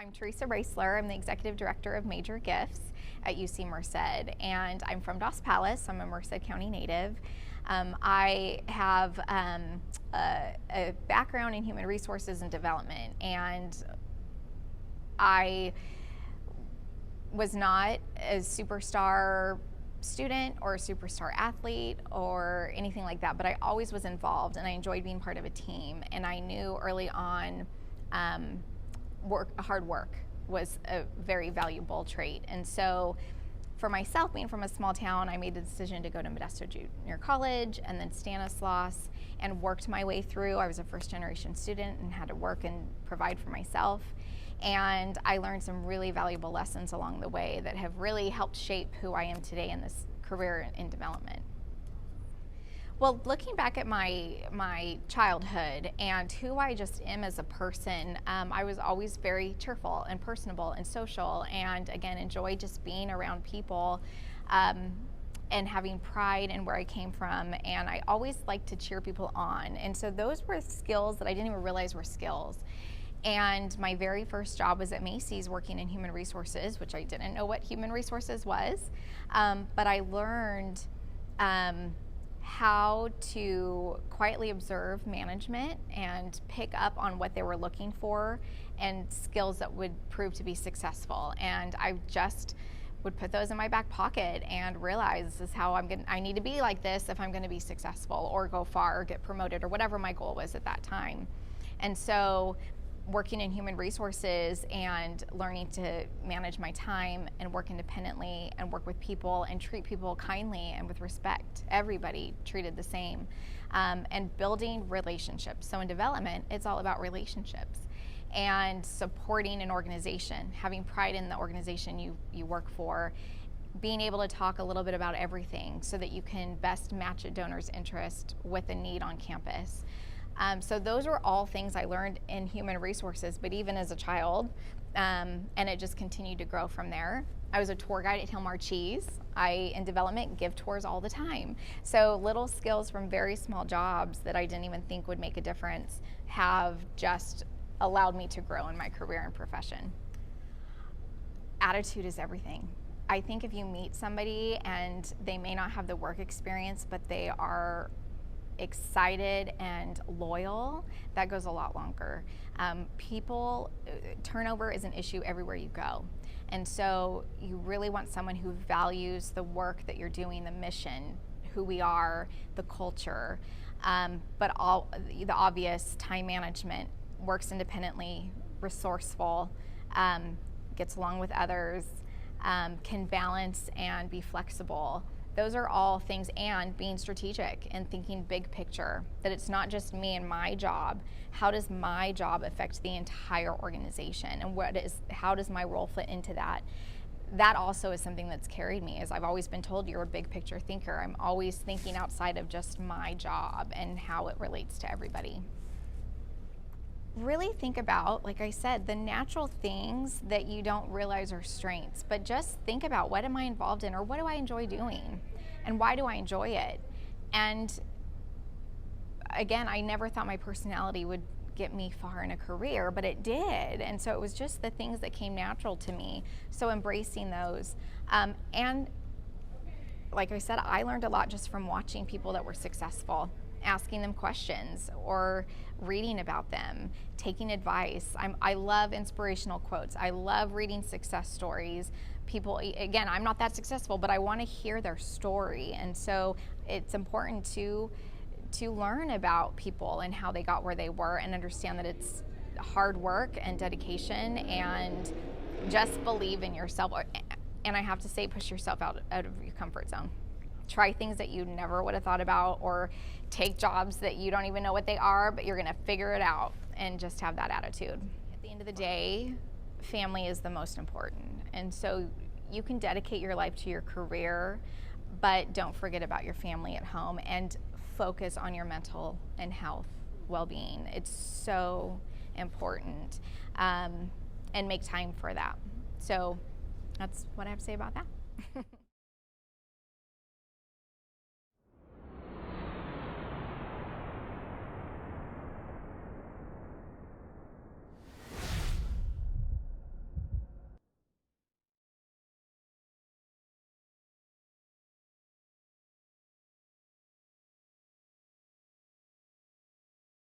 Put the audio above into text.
I'm Terisa Roesler. I'm the Executive Director of Major Gifts at UC Merced, and I'm from Dos Palace. I'm a Merced County native. I have a background in human resources and development, and I was not a superstar student or a superstar athlete or anything like that, but I always was involved, and I enjoyed being part of a team. And I knew early on hard work was a very valuable trait. And so for myself, being from a small town, I made the decision to go to Modesto Junior College and then Stanislaus, and worked my way through. I was a first generation student and had to work and provide for myself. And I learned some really valuable lessons along the way that have really helped shape who I am today in this career in development. Well, looking back at my childhood and who I just am as a person, I was always very cheerful and personable and social, and again, enjoyed just being around people and having pride in where I came from. And I always liked to cheer people on. And so those were skills that I didn't even realize were skills. And my very first job was at Macy's, working in human resources, which I didn't know what human resources was, but I learned how to quietly observe management and pick up on what they were looking for and skills that would prove to be successful. And I just would put those in my back pocket and realize this is how I need to be like this if I'm going to be successful or go far or get promoted or whatever my goal was at that time. And so working in human resources and learning to manage my time and work independently and work with people and treat people kindly and with respect, everybody treated the same, and building relationships. So in development, it's all about relationships and supporting an organization, having pride in the organization you work for, being able to talk a little bit about everything so that you can best match a donor's interest with a need on campus. So those were all things I learned in human resources, but even as a child, and it just continued to grow from there. I was a tour guide at Hilmar Cheese. In development, give tours all the time. So little skills from very small jobs that I didn't even think would make a difference have just allowed me to grow in my career and profession. Attitude is everything. I think if you meet somebody and they may not have the work experience, but they are excited and loyal, that goes a lot longer. Turnover is an issue everywhere you go. And so you really want someone who values the work that you're doing, the mission, who we are, the culture, but all the obvious: time management, works independently, resourceful, gets along with others, can balance and be flexible. Those are all things, and being strategic and thinking big picture, that it's not just me and my job. How does my job affect the entire organization, and how does my role fit into that? That also is something that's carried me, as I've always been told, you're a big picture thinker. I'm always thinking outside of just my job and how it relates to everybody. Really think about, like I said, the natural things that you don't realize are strengths, but just think about, what am I involved in, or what do I enjoy doing, and why do I enjoy it? And again, I never thought my personality would get me far in a career, but it did. And so it was just the things that came natural to me. So embracing those. And like I said, I learned a lot just from watching people that were successful, asking them questions or reading about them, taking advice. I love inspirational quotes. I love reading success stories. People, again, I'm not that successful, but I want to hear their story. And so it's important to learn about people and how they got where they were, and understand that it's hard work and dedication, and just believe in yourself. And I have to say, push yourself out of your comfort zone. Try things that you never would have thought about, or take jobs that you don't even know what they are, but you're going to figure it out, and just have that attitude. At the end of the day, family is the most important. And so you can dedicate your life to your career, but don't forget about your family at home, and focus on your mental and health well-being. It's so important, and make time for that. So that's what I have to say about that.